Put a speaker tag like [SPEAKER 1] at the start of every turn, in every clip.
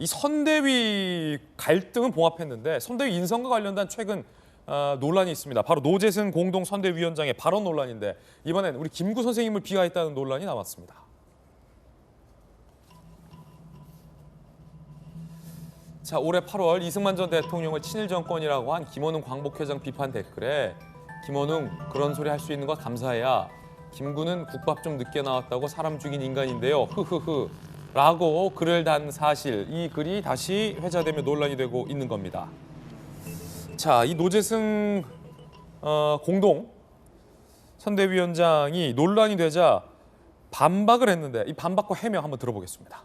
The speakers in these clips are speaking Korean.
[SPEAKER 1] 이 선대위 갈등은 봉합했는데 선대위 인선과 관련된 최근 논란이 있습니다. 바로 노재승 공동 선대위원장의 발언 논란인데 이번엔 우리 김구 선생님을 비하했다는 논란이 나왔습니다. 자, 올해 8월 이승만 전 대통령을 친일 정권이라고 한 김원웅 광복회장 비판 댓글에 김원웅 그런 소리 할 수 있는 거 감사해야 김구는 국밥 좀 늦게 나왔다고 사람 죽인 인간인데요. 흐흐흐 라고 글을 단 사실, 이 글이 다시 회자되며 논란이 되고 있는 겁니다. 자, 이 노재승 공동 선대위원장이 논란이 되자 반박을 했는데 이 반박과 해명 한번 들어보겠습니다.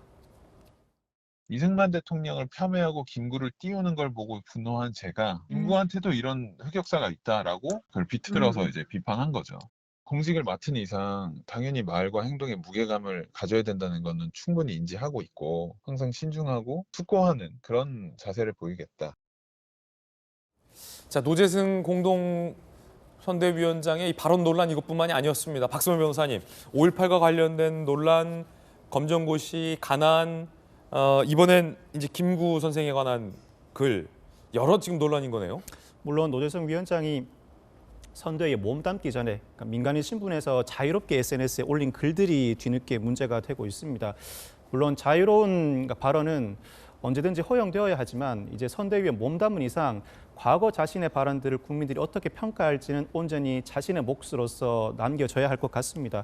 [SPEAKER 2] 이승만 대통령을 폄훼하고 김구를 띄우는 걸 보고 분노한 제가 김구한테도 이런 흑역사가 있다라고 그걸 비틀어서 이제 비판한 거죠. 공직을 맡은 이상 당연히 말과 행동에 무게감을 가져야 된다는 거는 충분히 인지하고 있고 항상 신중하고 숙고하는 그런 자세를 보이겠다.
[SPEAKER 1] 자, 노재승 공동 선대위원장의 이 발언 논란 이것뿐만이 아니었습니다. 박수면 변호사님, 5.18과 관련된 논란, 검정고시, 가난, 이번엔 이제 김구 선생에 관한 글, 여러 지금 논란인 거네요.
[SPEAKER 3] 물론 노재승 위원장이 선대위에 몸담기 전에 그러니까 민간인 신분에서 자유롭게 SNS에 올린 글들이 뒤늦게 문제가 되고 있습니다. 물론 자유로운 발언은 언제든지 허용되어야 하지만 이제 선대위에 몸담은 이상 과거 자신의 발언들을 국민들이 어떻게 평가할지는 온전히 자신의 몫으로서 남겨져야 할 것 같습니다.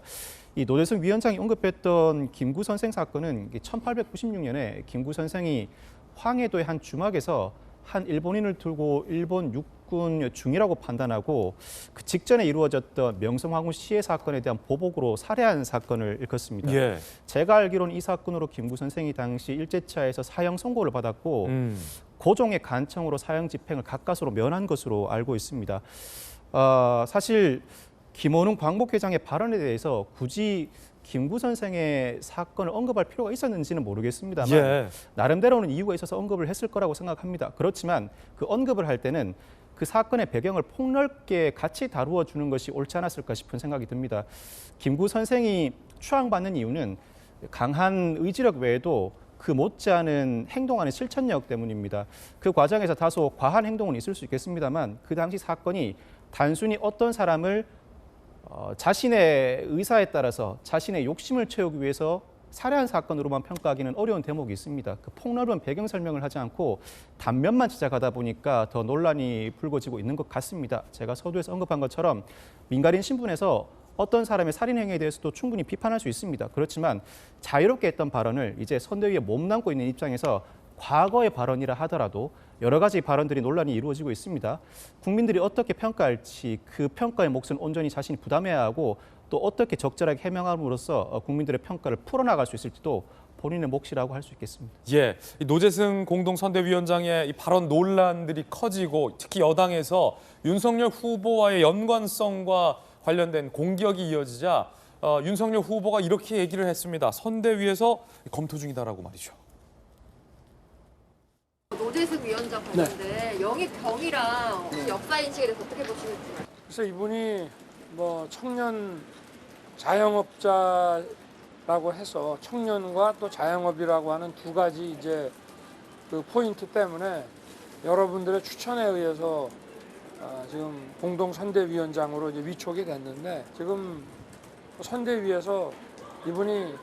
[SPEAKER 3] 이 노재승 위원장이 언급했던 김구 선생 사건은 1896년에 김구 선생이 황해도의 한 주막에서 한 일본인을 두고 일본 육군 중이라고 판단하고 그 직전에 이루어졌던 명성황후 시해 사건에 대한 보복으로 살해한 사건을 일컫습니다.
[SPEAKER 1] 예.
[SPEAKER 3] 제가 알기로는 이 사건으로 김구 선생이 당시 일제차에서 사형 선고를 받았고 고종의 간청으로 사형 집행을 가까스로 면한 것으로 알고 있습니다. 사실 김원웅 광복회장의 발언에 대해서 굳이 김구 선생의 사건을 언급할 필요가 있었는지는 모르겠습니다만
[SPEAKER 1] 예.
[SPEAKER 3] 나름대로는 이유가 있어서 언급을 했을 거라고 생각합니다. 그렇지만 그 언급을 할 때는 그 사건의 배경을 폭넓게 같이 다루어 주는 것이 옳지 않았을까 싶은 생각이 듭니다. 김구 선생이 추앙받는 이유는 강한 의지력 외에도 그 못지않은 행동하는 실천력 때문입니다. 그 과정에서 다소 과한 행동은 있을 수 있겠습니다만 그 당시 사건이 단순히 어떤 사람을 자신의 의사에 따라서 자신의 욕심을 채우기 위해서 살해한 사건으로만 평가하기는 어려운 대목이 있습니다. 그 폭넓은 배경 설명을 하지 않고 단면만 지적하다 보니까 더 논란이 불거지고 있는 것 같습니다. 제가 서두에서 언급한 것처럼 민간인 신분에서 어떤 사람의 살인 행위에 대해서도 충분히 비판할 수 있습니다. 그렇지만 자유롭게 했던 발언을 이제 선대위에 몸담고 있는 입장에서 과거의 발언이라 하더라도 여러 가지 발언들이 논란이 이루어지고 있습니다. 국민들이 어떻게 평가할지 그 평가의 몫은 온전히 자신이 부담해야 하고 또 어떻게 적절하게 해명함으로써 국민들의 평가를 풀어나갈 수 있을지도 본인의 몫이라고 할 수 있겠습니다.
[SPEAKER 1] 예, 이 노재승 공동선대위원장의 이 발언 논란들이 커지고 특히 여당에서 윤석열 후보와의 연관성과 관련된 공격이 이어지자 윤석열 후보가 이렇게 얘기를 했습니다. 선대위에서 검토 중이다라고 말이죠.
[SPEAKER 4] 노재승 위원장 보는데 영입 경위랑 역사 인식에 대해서 어떻게 보시는지.
[SPEAKER 5] 그래서 이분이 뭐 청년 자영업자라고 해서 청년과 또 자영업이라고 하는 두 가지 이제 그 포인트 때문에 여러분들의 추천에 의해서 지금 공동 선대위원장으로 이제 위촉이 됐는데 지금 선대위에서 이분이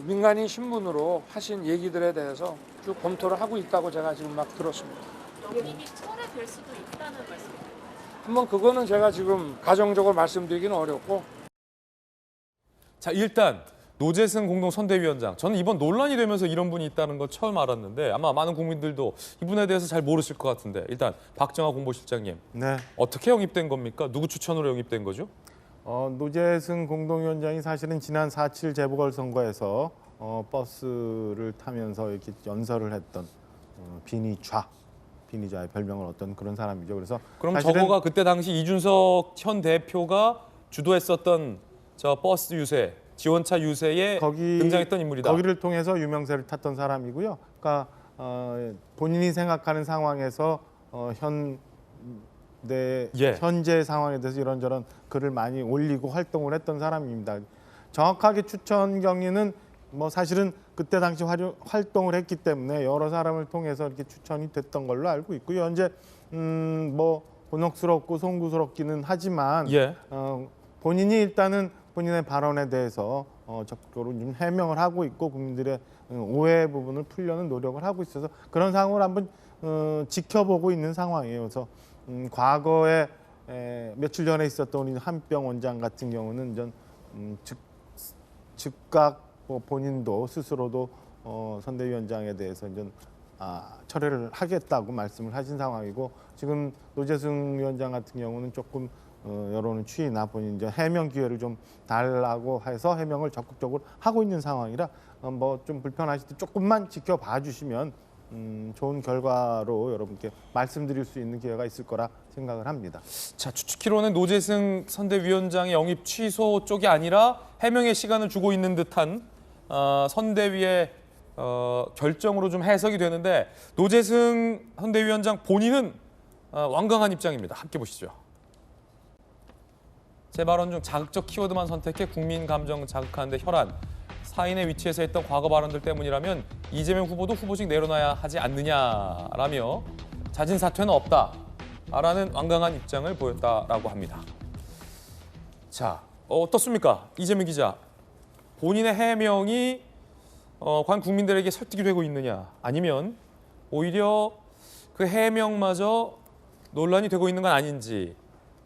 [SPEAKER 5] 민간인 신분으로 하신 얘기들에 대해서 쭉 검토를 하고 있다고 제가 지금 막 들었습니다.
[SPEAKER 4] 영입이 철회될 수도 있다는 말씀이세요?
[SPEAKER 5] 한번 그거는 제가 지금 가정적으로 말씀드리기는 어렵고.
[SPEAKER 1] 자, 일단 노재승 공동선대위원장, 저는 이번 논란이 되면서 이런 분이 있다는 거 처음 알았는데 아마 많은 국민들도 이분에 대해서 잘 모르실 것 같은데 일단 박정하 공보실장님,
[SPEAKER 6] 네.
[SPEAKER 1] 어떻게 영입된 겁니까? 누구 추천으로 영입된 거죠?
[SPEAKER 6] 노재승 공동위원장이 사실은 지난 4.7 재보궐선거에서 버스를 타면서 이렇게 연설을 했던 비니좌의 별명을 얻던 그런 사람이죠. 그래서
[SPEAKER 1] 그럼
[SPEAKER 6] 사실은
[SPEAKER 1] 저거가 그때 당시 이준석 현 대표가 주도했었던 저 버스 유세, 지원차 유세에 등장했던 인물이다.
[SPEAKER 6] 거기를 통해서 유명세를 탔던 사람이고요. 그러니까 본인이 생각하는 상황에서 현재 상황에 대해서 이런저런 글을 많이 올리고 활동을 했던 사람입니다. 정확하게 추천 경위는 뭐 사실은 그때 당시 활동을 했기 때문에 여러 사람을 통해서 이렇게 추천이 됐던 걸로 알고 있고요. 현재 뭐 곤혹스럽고 송구스럽기는 하지만
[SPEAKER 1] 예.
[SPEAKER 6] 본인이 일단은 본인의 발언에 대해서 적극적으로 좀 해명을 하고 있고 국민들의 오해 부분을 풀려는 노력을 하고 있어서 그런 상황을 한번 지켜보고 있는 상황이에요. 그래서 과거에 며칠 전에 있었던 우리 한병 원장 같은 경우는 전 즉각 본인도 스스로도 선대위원장에 대해서 좀 철회를 하겠다고 말씀을 하신 상황이고 지금 노재승 위원장 같은 경우는 조금 여론의 추이나 본인 이제 해명 기회를 좀 달라고 해서 해명을 적극적으로 하고 있는 상황이라 뭐 좀 불편하실 때 조금만 지켜봐 주시면 좋은 결과로 여러분께 말씀드릴 수 있는 기회가 있을 거라 생각을 합니다.
[SPEAKER 1] 자, 추측키로는 노재승 선대위원장의 영입 취소 쪽이 아니라 해명의 시간을 주고 있는 듯한 선대위의 결정으로 좀 해석이 되는데 노재승 선대위원장 본인은 완강한 입장입니다. 함께 보시죠. 제 발언 중 자극적 키워드만 선택해 국민 감정 자극하는데 혈안, 사인의 위치에서 했던 과거 발언들 때문이라면 이재명 후보도 후보직 내려놔야 하지 않느냐라며 자진 사퇴는 없다라는 완강한 입장을 보였다라고 합니다. 자, 어떻습니까? 이재명 기자, 본인의 해명이 과연 국민들에게 설득이 되고 있느냐 아니면 오히려 그 해명마저 논란이 되고 있는 건 아닌지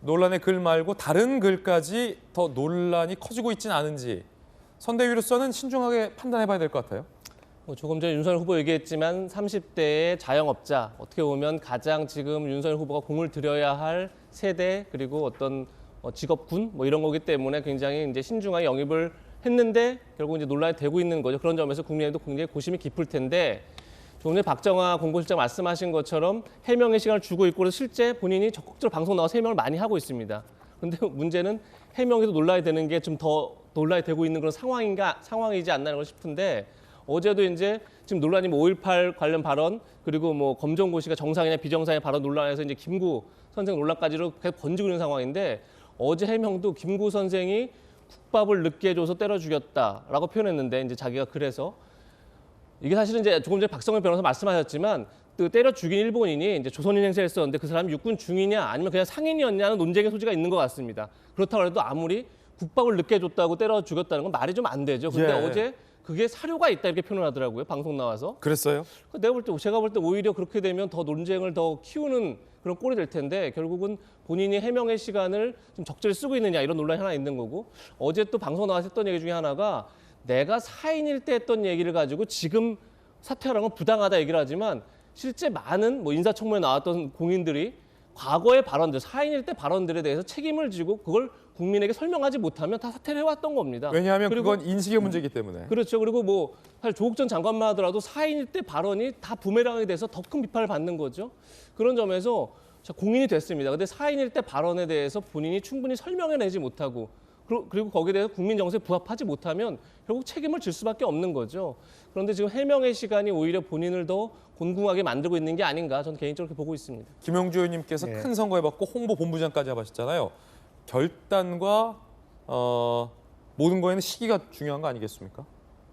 [SPEAKER 1] 논란의 글 말고 다른 글까지 더 논란이 커지고 있지는 않은지 선대위로서는 신중하게 판단해봐야 될 것 같아요.
[SPEAKER 7] 조금 전에 윤석열 후보 얘기했지만 30대의 자영업자 어떻게 보면 가장 지금 윤석열 후보가 공을 들여야 할 세대 그리고 어떤 직업군 뭐 이런 거기 때문에 굉장히 이제 신중하게 영입을 했는데 결국 이제 논란이 되고 있는 거죠. 그런 점에서 국민의힘도 굉장히 고심이 깊을 텐데 조금 전에 박정아 공보실장 말씀하신 것처럼 해명의 시간을 주고 있고 그래서 실제 본인이 적극적으로 방송 나와서 해명을 많이 하고 있습니다. 그런데 문제는 해명에도 논란이 되는 게 좀 더 논란이 되고 있는 그런 상황이지 않나 싶은데 어제도 이제 지금 논란이 5.18 관련 발언 그리고 뭐 검정고시가 정상이냐 비정상의 발언 논란에서 이제 김구 선생 논란까지로 계속 번지고 있는 상황인데 어제 해명도 김구 선생이 국밥을 늦게 줘서 때려 죽였다라고 표현했는데 이제 자기가 그래서 이게 사실은 이제 조금 전에 박성일 변호사 말씀하셨지만 그 때려 죽인 일본인이 이제 조선인 행세를 했었는데 그 사람이 육군 중이냐 아니면 그냥 상인이었냐는 논쟁의 소지가 있는 것 같습니다. 그렇다고 해도 아무리 국밥을 늦게 줬다고 때려 죽였다는 건 말이 좀 안 되죠. 근데
[SPEAKER 1] 예.
[SPEAKER 7] 어제 그게 사료가 있다 이렇게 표현하더라고요. 방송 나와서.
[SPEAKER 1] 그랬어요?
[SPEAKER 7] 제가 볼 때 오히려 그렇게 되면 더 논쟁을 더 키우는 그런 꼴이 될 텐데 결국은 본인이 해명의 시간을 좀 적절히 쓰고 있느냐 이런 논란이 하나 있는 거고 어제 또 방송 나와서 했던 얘기 중에 하나가 내가 사인일 때 했던 얘기를 가지고 지금 사퇴하라는 건 부당하다 얘기를 하지만 실제 많은 뭐 인사청문회에 나왔던 공인들이 과거의 발언들, 사인일 때 발언들에 대해서 책임을 지고 그걸 국민에게 설명하지 못하면 다 사퇴를 해왔던 겁니다.
[SPEAKER 1] 왜냐하면
[SPEAKER 7] 그리고
[SPEAKER 1] 그건 인식의 문제이기 때문에.
[SPEAKER 7] 그렇죠. 그리고 뭐 사실 조국 전 장관만 하더라도 사인일 때 발언이 다 부메랑이 돼서 더 큰 비판을 받는 거죠. 그런 점에서 공인이 됐습니다. 근데 사인일 때 발언에 대해서 본인이 충분히 설명해내지 못하고 그리고 거기에 대해서 국민 정서에 부합하지 못하면 결국 책임을 질 수밖에 없는 거죠. 그런데 지금 해명의 시간이 오히려 본인을 더 곤궁하게 만들고 있는 게 아닌가 저는 개인적으로 그렇게 보고 있습니다.
[SPEAKER 1] 김영주 의원님께서
[SPEAKER 3] 네.
[SPEAKER 1] 큰 선거해봤고 홍보본부장까지 해봤잖아요. 결단과 모든 거에는 시기가 중요한 거 아니겠습니까?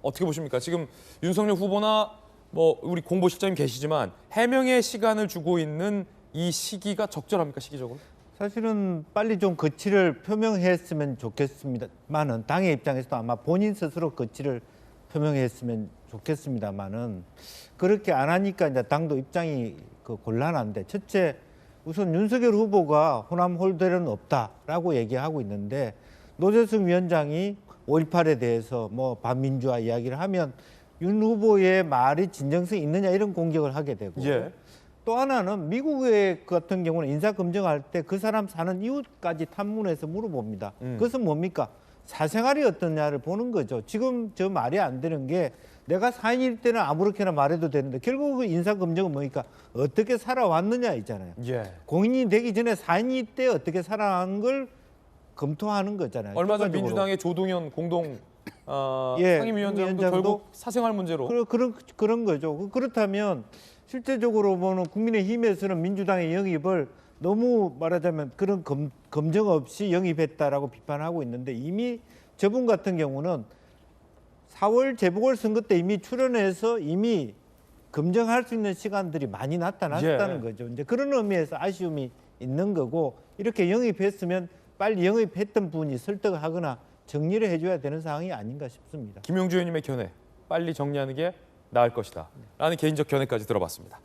[SPEAKER 1] 어떻게 보십니까? 지금 윤석열 후보나 뭐 우리 공보실장님 계시지만 해명의 시간을 주고 있는 이 시기가 적절합니까, 시기적으로?
[SPEAKER 8] 사실은 빨리 좀 거취를 표명했으면 좋겠습니다만은 당의 입장에서도 아마 본인 스스로 거취를 표명했으면 좋겠습니다만은 그렇게 안 하니까 이제 당도 입장이 곤란한데 첫째 우선 윤석열 후보가 호남 홀대는 없다라고 얘기하고 있는데 노재승 위원장이 5.18에 대해서 뭐 반민주화 이야기를 하면 윤 후보의 말이 진정성이 있느냐 이런 공격을 하게 되고
[SPEAKER 1] 예.
[SPEAKER 8] 또 하나는 미국의 같은 경우는 인사 검증할 때 그 사람 사는 이웃까지 탐문해서 물어봅니다. 그것은 뭡니까? 사생활이 어떠냐를 보는 거죠. 지금 저 말이 안 되는 게 내가 사인일 때는 아무렇게나 말해도 되는데 결국 그 인사 검증은 뭡니까? 어떻게 살아왔느냐 있잖아요.
[SPEAKER 1] 예.
[SPEAKER 8] 공인이 되기 전에 사인일 때 어떻게 살아간 걸 검토하는 거잖아요.
[SPEAKER 1] 얼마 전
[SPEAKER 8] 결과적으로.
[SPEAKER 1] 민주당의 조동현 공동
[SPEAKER 8] 예,
[SPEAKER 1] 상임위원장도
[SPEAKER 8] 위원장도
[SPEAKER 1] 결국 사생활 문제로.
[SPEAKER 8] 그런 거죠. 그렇다면 실제적으로 보는 국민의힘에서는 민주당의 영입을 너무 말하자면 그런 검증 없이 영입했다라고 비판하고 있는데 이미 저분 같은 경우는 4월 재보궐선거 때 이미 출연해서 이미 검증할 수 있는 시간들이 많이 나타났다는
[SPEAKER 1] 예.
[SPEAKER 8] 거죠. 이제 그런 의미에서 아쉬움이 있는 거고 이렇게 영입했으면 빨리 영입했던 분이 설득을 하거나 정리를 해줘야 되는 상황이 아닌가 싶습니다.
[SPEAKER 1] 김용주 의원님의 견해 빨리 정리하는 게 나을 것이다 라는 개인적 견해까지 들어봤습니다.